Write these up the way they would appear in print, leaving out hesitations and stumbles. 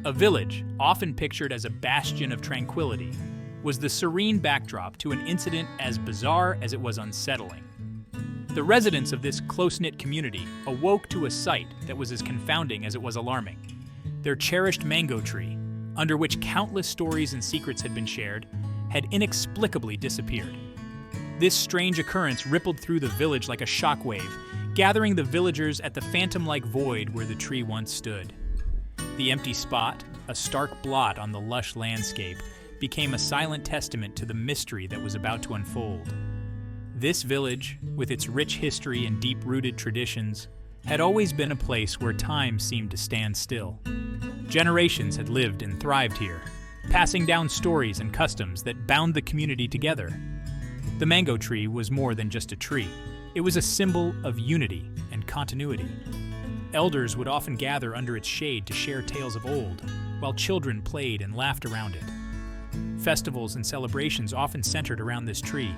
A village, often pictured as a bastion of tranquility, was the serene backdrop to an incident as bizarre as it was unsettling. The residents of this close-knit community awoke to a sight that was as confounding as it was alarming. Their cherished mango tree, under which countless stories and secrets had been shared, had inexplicably disappeared. This strange occurrence rippled through the village like a shockwave, gathering the villagers at the phantom-like void where the tree once stood. The empty spot, a stark blot on the lush landscape, became a silent testament to the mystery that was about to unfold. This village, with its rich history and deep-rooted traditions, had always been a place where time seemed to stand still. Generations had lived and thrived here, passing down stories and customs that bound the community together. The mango tree was more than just a tree. It was a symbol of unity and continuity. Elders would often gather under its shade to share tales of old, while children played and laughed around it. Festivals and celebrations often centered around this tree,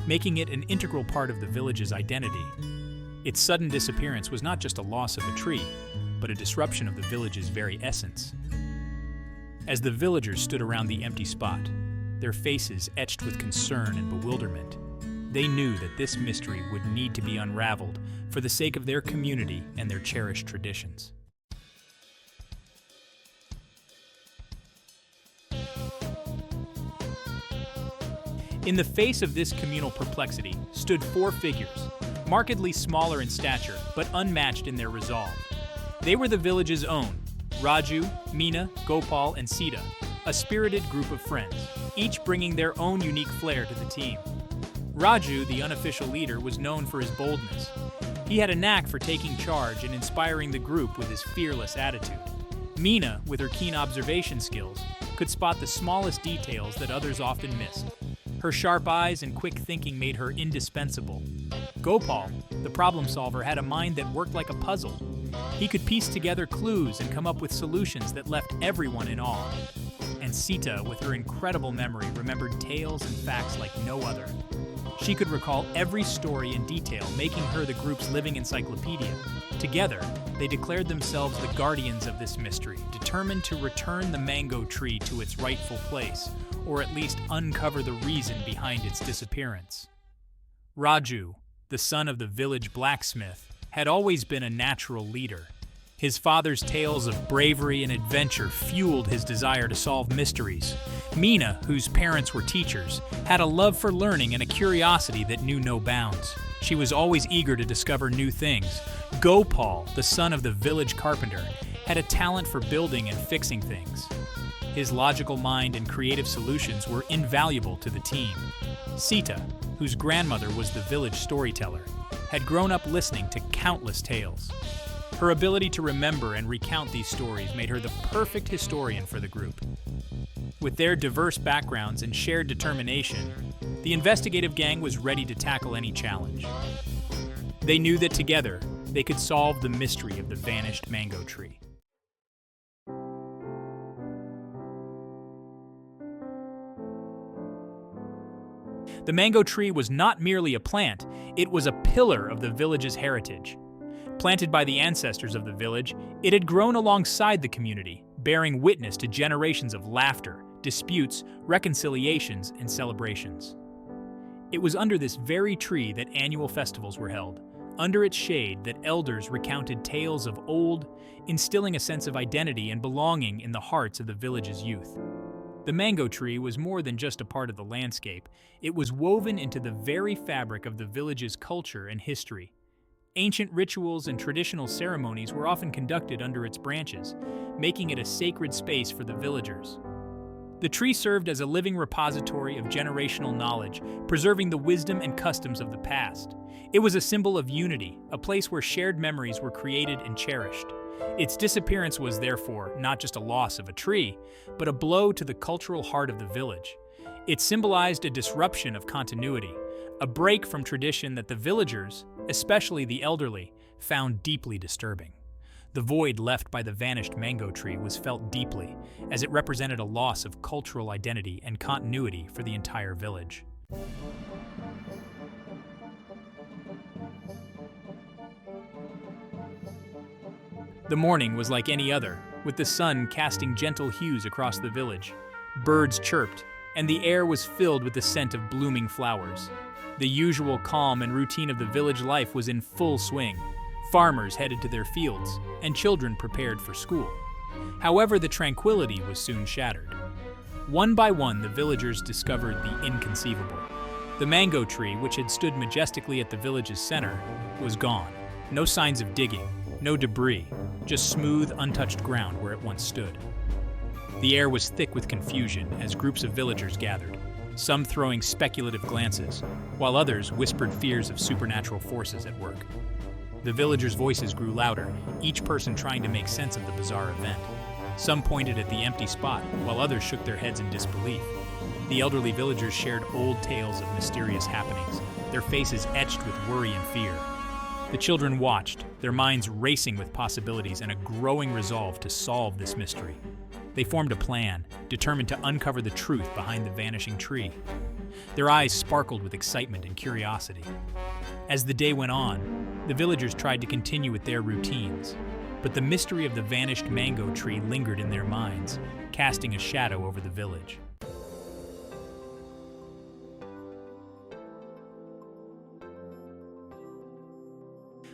making it an integral part of the village's identity. Its sudden disappearance was not just a loss of a tree, but a disruption of the village's very essence. As the villagers stood around the empty spot, their faces etched with concern and bewilderment, they knew that this mystery would need to be unraveled for the sake of their community and their cherished traditions. In the face of this communal perplexity stood four figures, markedly smaller in stature but unmatched in their resolve. They were the village's own, Raju, Meena, Gopal, and Sita, a spirited group of friends, each bringing their own unique flair to the team. Raju, the unofficial leader, was known for his boldness. He had a knack for taking charge and inspiring the group with his fearless attitude. Meena, with her keen observation skills, could spot the smallest details that others often missed. Her sharp eyes and quick thinking made her indispensable. Gopal, the problem solver, had a mind that worked like a puzzle. He could piece together clues and come up with solutions that left everyone in awe. And Sita, with her incredible memory, remembered tales and facts like no other. She could recall every story in detail, making her the group's living encyclopedia. Together, they declared themselves the guardians of this mystery, determined to return the mango tree to its rightful place, or at least uncover the reason behind its disappearance. Raju, the son of the village blacksmith, had always been a natural leader. His father's tales of bravery and adventure fueled his desire to solve mysteries. Meena, whose parents were teachers, had a love for learning and a curiosity that knew no bounds. She was always eager to discover new things. Gopal, the son of the village carpenter, had a talent for building and fixing things. His logical mind and creative solutions were invaluable to the team. Sita, whose grandmother was the village storyteller, had grown up listening to countless tales. Her ability to remember and recount these stories made her the perfect historian for the group. With their diverse backgrounds and shared determination, the investigative gang was ready to tackle any challenge. They knew that together, they could solve the mystery of the vanished mango tree. The mango tree was not merely a plant, it was a pillar of the village's heritage. Planted by the ancestors of the village, it had grown alongside the community, bearing witness to generations of laughter, disputes, reconciliations, and celebrations. It was under this very tree that annual festivals were held, under its shade that elders recounted tales of old, instilling a sense of identity and belonging in the hearts of the village's youth. The mango tree was more than just a part of the landscape, it was woven into the very fabric of the village's culture and history. Ancient rituals and traditional ceremonies were often conducted under its branches, making it a sacred space for the villagers. The tree served as a living repository of generational knowledge, preserving the wisdom and customs of the past. It was a symbol of unity, a place where shared memories were created and cherished. Its disappearance was therefore not just a loss of a tree, but a blow to the cultural heart of the village. It symbolized a disruption of continuity, a break from tradition that the villagers, especially the elderly, found deeply disturbing. The void left by the vanished mango tree was felt deeply, as it represented a loss of cultural identity and continuity for the entire village. The morning was like any other, with the sun casting gentle hues across the village. Birds chirped, and the air was filled with the scent of blooming flowers. The usual calm and routine of the village life was in full swing. Farmers headed to their fields, and children prepared for school. However, the tranquility was soon shattered. One by one, the villagers discovered the inconceivable. The mango tree, which had stood majestically at the village's center, was gone. No signs of digging, no debris, just smooth, untouched ground where it once stood. The air was thick with confusion as groups of villagers gathered, some throwing speculative glances, while others whispered fears of supernatural forces at work. The villagers' voices grew louder, each person trying to make sense of the bizarre event. Some pointed at the empty spot, while others shook their heads in disbelief. The elderly villagers shared old tales of mysterious happenings, their faces etched with worry and fear. The children watched, their minds racing with possibilities and a growing resolve to solve this mystery. They formed a plan, determined to uncover the truth behind the vanishing tree. Their eyes sparkled with excitement and curiosity. As the day went on, the villagers tried to continue with their routines, but the mystery of the vanished mango tree lingered in their minds, casting a shadow over the village.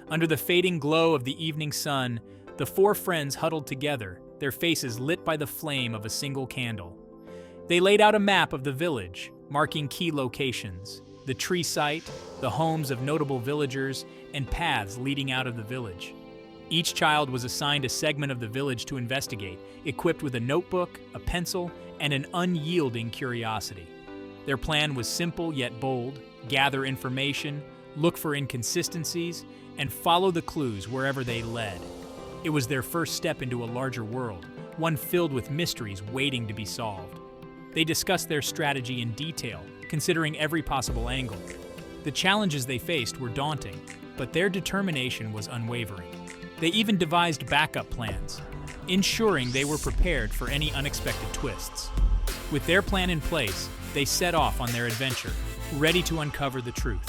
Under the fading glow of the evening sun, the four friends huddled together, their faces lit by the flame of a single candle. They laid out a map of the village, marking key locations, the tree site, the homes of notable villagers, and paths leading out of the village. Each child was assigned a segment of the village to investigate, equipped with a notebook, a pencil, and an unyielding curiosity. Their plan was simple yet bold: gather information, look for inconsistencies, and follow the clues wherever they led. It was their first step into a larger world, one filled with mysteries waiting to be solved. They discussed their strategy in detail, considering every possible angle. The challenges they faced were daunting, but their determination was unwavering. They even devised backup plans, ensuring they were prepared for any unexpected twists. With their plan in place, they set off on their adventure, ready to uncover the truth.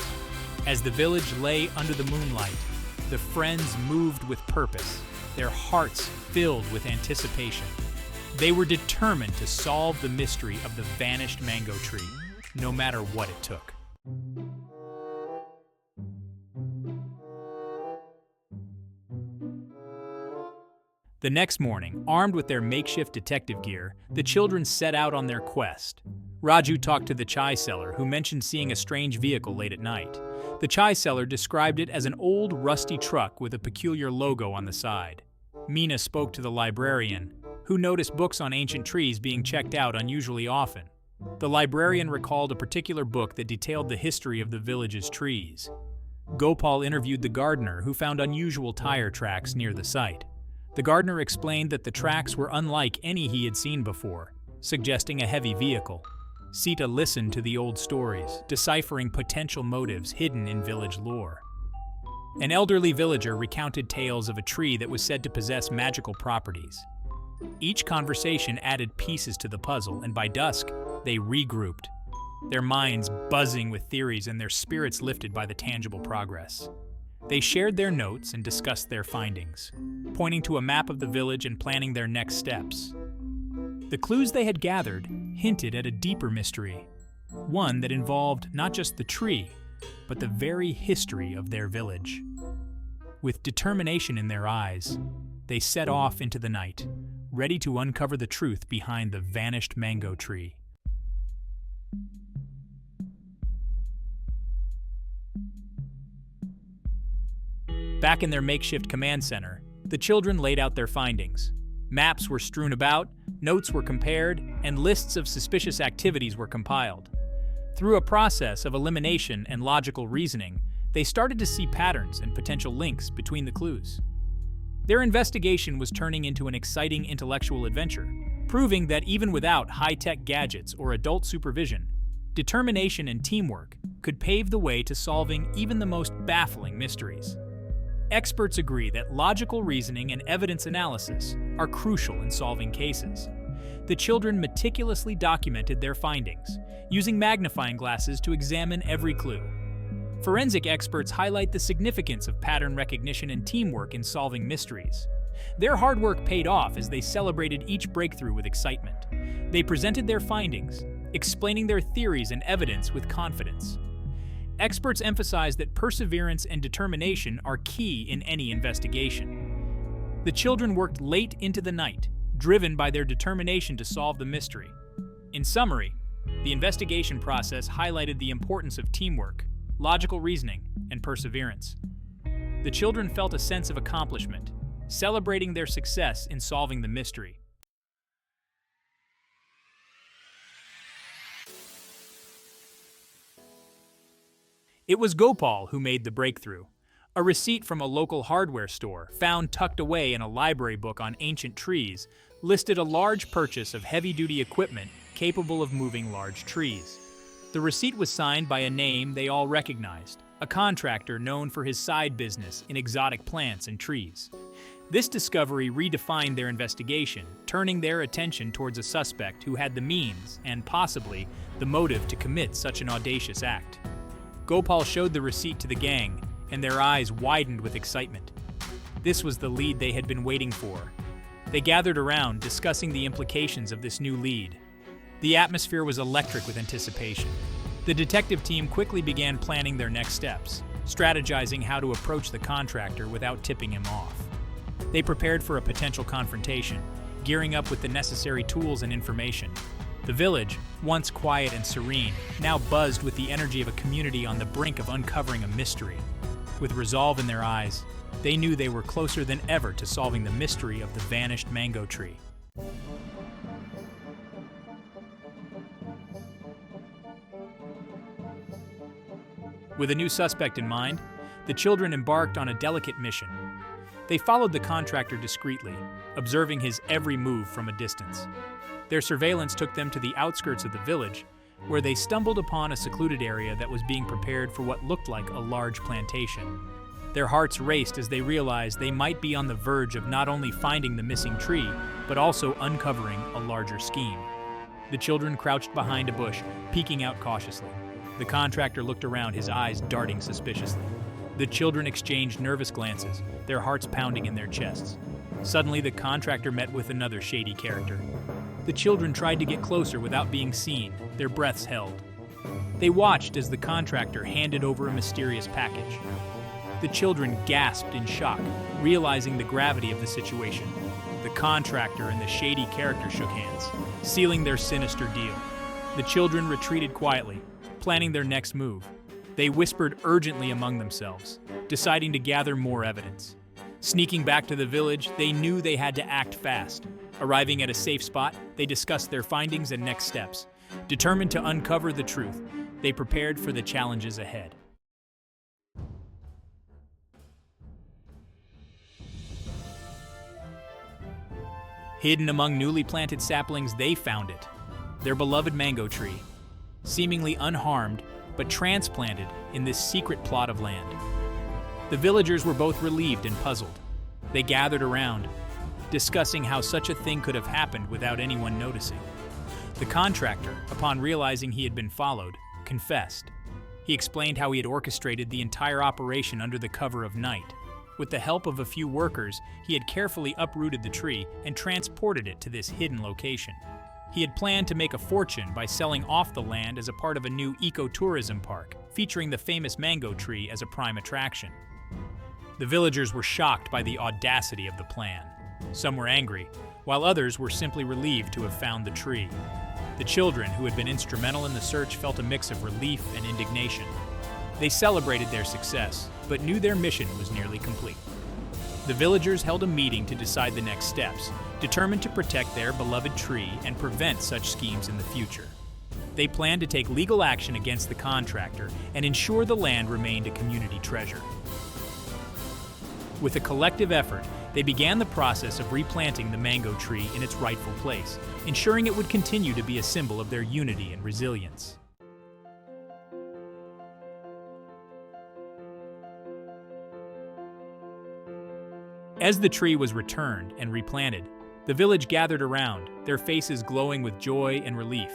As the village lay under the moonlight, the friends moved with purpose, their hearts filled with anticipation. They were determined to solve the mystery of the vanished mango tree, no matter what it took. The next morning, armed with their makeshift detective gear, the children set out on their quest. Raju talked to the chai seller, who mentioned seeing a strange vehicle late at night. The chai seller described it as an old, rusty truck with a peculiar logo on the side. Meena spoke to the librarian, who noticed books on ancient trees being checked out unusually often. The librarian recalled a particular book that detailed the history of the village's trees. Gopal interviewed the gardener, who found unusual tire tracks near the site. The gardener explained that the tracks were unlike any he had seen before, suggesting a heavy vehicle. Sita listened to the old stories, deciphering potential motives hidden in village lore. An elderly villager recounted tales of a tree that was said to possess magical properties. Each conversation added pieces to the puzzle, and by dusk, they regrouped, their minds buzzing with theories and their spirits lifted by the tangible progress. They shared their notes and discussed their findings, pointing to a map of the village and planning their next steps. The clues they had gathered hinted at a deeper mystery, one that involved not just the tree, but the very history of their village. With determination in their eyes, they set off into the night, ready to uncover the truth behind the vanished mango tree. Back in their makeshift command center, the children laid out their findings. Maps were strewn about, notes were compared, and lists of suspicious activities were compiled. Through a process of elimination and logical reasoning, they started to see patterns and potential links between the clues. Their investigation was turning into an exciting intellectual adventure, proving that even without high-tech gadgets or adult supervision, determination and teamwork could pave the way to solving even the most baffling mysteries. Experts agree that logical reasoning and evidence analysis are crucial in solving cases. The children meticulously documented their findings, using magnifying glasses to examine every clue. Forensic experts highlight the significance of pattern recognition and teamwork in solving mysteries. Their hard work paid off as they celebrated each breakthrough with excitement. They presented their findings, explaining their theories and evidence with confidence. Experts emphasize that perseverance and determination are key in any investigation. The children worked late into the night, driven by their determination to solve the mystery. In summary, the investigation process highlighted the importance of teamwork, logical reasoning, and perseverance. The children felt a sense of accomplishment, celebrating their success in solving the mystery. It was Gopal who made the breakthrough. A receipt from a local hardware store, found tucked away in a library book on ancient trees, listed a large purchase of heavy-duty equipment capable of moving large trees. The receipt was signed by a name they all recognized, a contractor known for his side business in exotic plants and trees. This discovery redefined their investigation, turning their attention towards a suspect who had the means and possibly the motive to commit such an audacious act. Gopal showed the receipt to the gang, and their eyes widened with excitement. This was the lead they had been waiting for. They gathered around, discussing the implications of this new lead. The atmosphere was electric with anticipation. The detective team quickly began planning their next steps, strategizing how to approach the contractor without tipping him off. They prepared for a potential confrontation, gearing up with the necessary tools and information. The village, once quiet and serene, now buzzed with the energy of a community on the brink of uncovering a mystery. With resolve in their eyes, they knew they were closer than ever to solving the mystery of the vanished mango tree. With a new suspect in mind, the children embarked on a delicate mission. They followed the contractor discreetly, observing his every move from a distance. Their surveillance took them to the outskirts of the village, where they stumbled upon a secluded area that was being prepared for what looked like a large plantation. Their hearts raced as they realized they might be on the verge of not only finding the missing tree, but also uncovering a larger scheme. The children crouched behind a bush, peeking out cautiously. The contractor looked around, his eyes darting suspiciously. The children exchanged nervous glances, their hearts pounding in their chests. Suddenly, the contractor met with another shady character. The children tried to get closer without being seen, their breaths held. They watched as the contractor handed over a mysterious package. The children gasped in shock, realizing the gravity of the situation. The contractor and the shady character shook hands, sealing their sinister deal. The children retreated quietly, planning their next move. They whispered urgently among themselves, deciding to gather more evidence. Sneaking back to the village, they knew they had to act fast. Arriving at a safe spot, they discussed their findings and next steps. Determined to uncover the truth, they prepared for the challenges ahead. Hidden among newly planted saplings, they found it, their beloved mango tree, seemingly unharmed but transplanted in this secret plot of land. The villagers were both relieved and puzzled. They gathered around, discussing how such a thing could have happened without anyone noticing. The contractor, upon realizing he had been followed, confessed. He explained how he had orchestrated the entire operation under the cover of night. With the help of a few workers, he had carefully uprooted the tree and transported it to this hidden location. He had planned to make a fortune by selling off the land as a part of a new ecotourism park, featuring the famous mango tree as a prime attraction. The villagers were shocked by the audacity of the plan. Some were angry, while others were simply relieved to have found the tree. The children, who had been instrumental in the search, felt a mix of relief and indignation. They celebrated their success, but knew their mission was nearly complete. The villagers held a meeting to decide the next steps, determined to protect their beloved tree and prevent such schemes in the future. They planned to take legal action against the contractor and ensure the land remained a community treasure. With a collective effort, they began the process of replanting the mango tree in its rightful place, ensuring it would continue to be a symbol of their unity and resilience. As the tree was returned and replanted, the village gathered around, their faces glowing with joy and relief.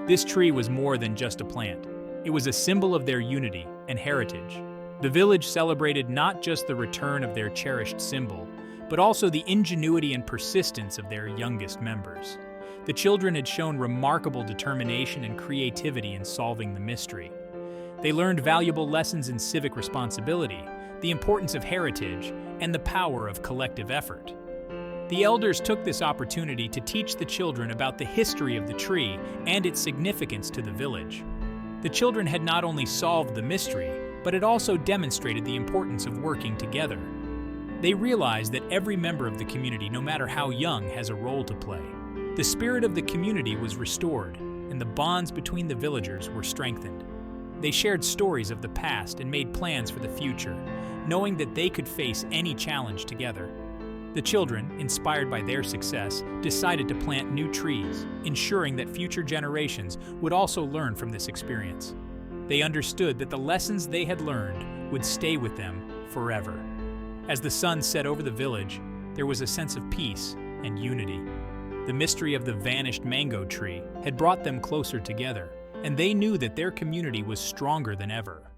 This tree was more than just a plant. It was a symbol of their unity and heritage. The village celebrated not just the return of their cherished symbol, but also the ingenuity and persistence of their youngest members. The children had shown remarkable determination and creativity in solving the mystery. They learned valuable lessons in civic responsibility, the importance of heritage, and the power of collective effort. The elders took this opportunity to teach the children about the history of the tree and its significance to the village. The children had not only solved the mystery, but it also demonstrated the importance of working together. They realized that every member of the community, no matter how young, has a role to play. The spirit of the community was restored, and the bonds between the villagers were strengthened. They shared stories of the past and made plans for the future, knowing that they could face any challenge together. The children, inspired by their success, decided to plant new trees, ensuring that future generations would also learn from this experience. They understood that the lessons they had learned would stay with them forever. As the sun set over the village, there was a sense of peace and unity. The mystery of the vanished mango tree had brought them closer together, and they knew that their community was stronger than ever.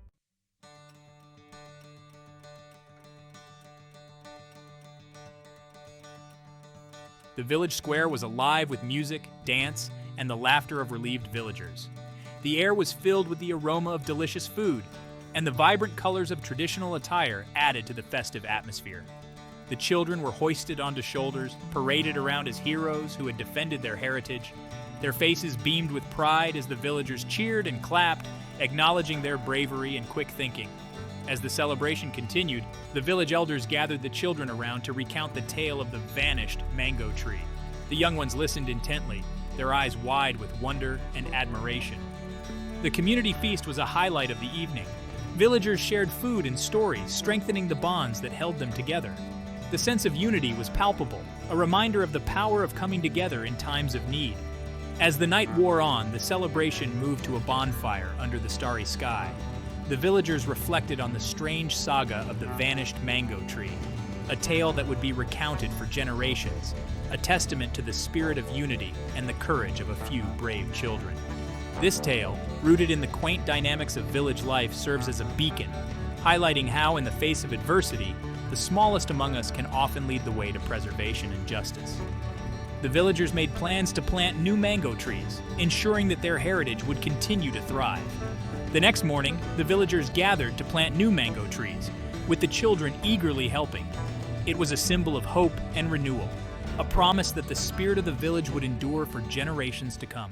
The village square was alive with music, dance, and the laughter of relieved villagers. The air was filled with the aroma of delicious food, and the vibrant colors of traditional attire added to the festive atmosphere. The children were hoisted onto shoulders, paraded around as heroes who had defended their heritage. Their faces beamed with pride as the villagers cheered and clapped, acknowledging their bravery and quick thinking. As the celebration continued, the village elders gathered the children around to recount the tale of the vanished mango tree. The young ones listened intently, their eyes wide with wonder and admiration. The community feast was a highlight of the evening. Villagers shared food and stories, strengthening the bonds that held them together. The sense of unity was palpable, a reminder of the power of coming together in times of need. As the night wore on, the celebration moved to a bonfire under the starry sky. The villagers reflected on the strange saga of the vanished mango tree, a tale that would be recounted for generations, a testament to the spirit of unity and the courage of a few brave children. This tale, rooted in the quaint dynamics of village life, serves as a beacon, highlighting how, in the face of adversity, the smallest among us can often lead the way to preservation and justice. The villagers made plans to plant new mango trees, ensuring that their heritage would continue to thrive. The next morning, the villagers gathered to plant new mango trees, with the children eagerly helping. It was a symbol of hope and renewal, a promise that the spirit of the village would endure for generations to come.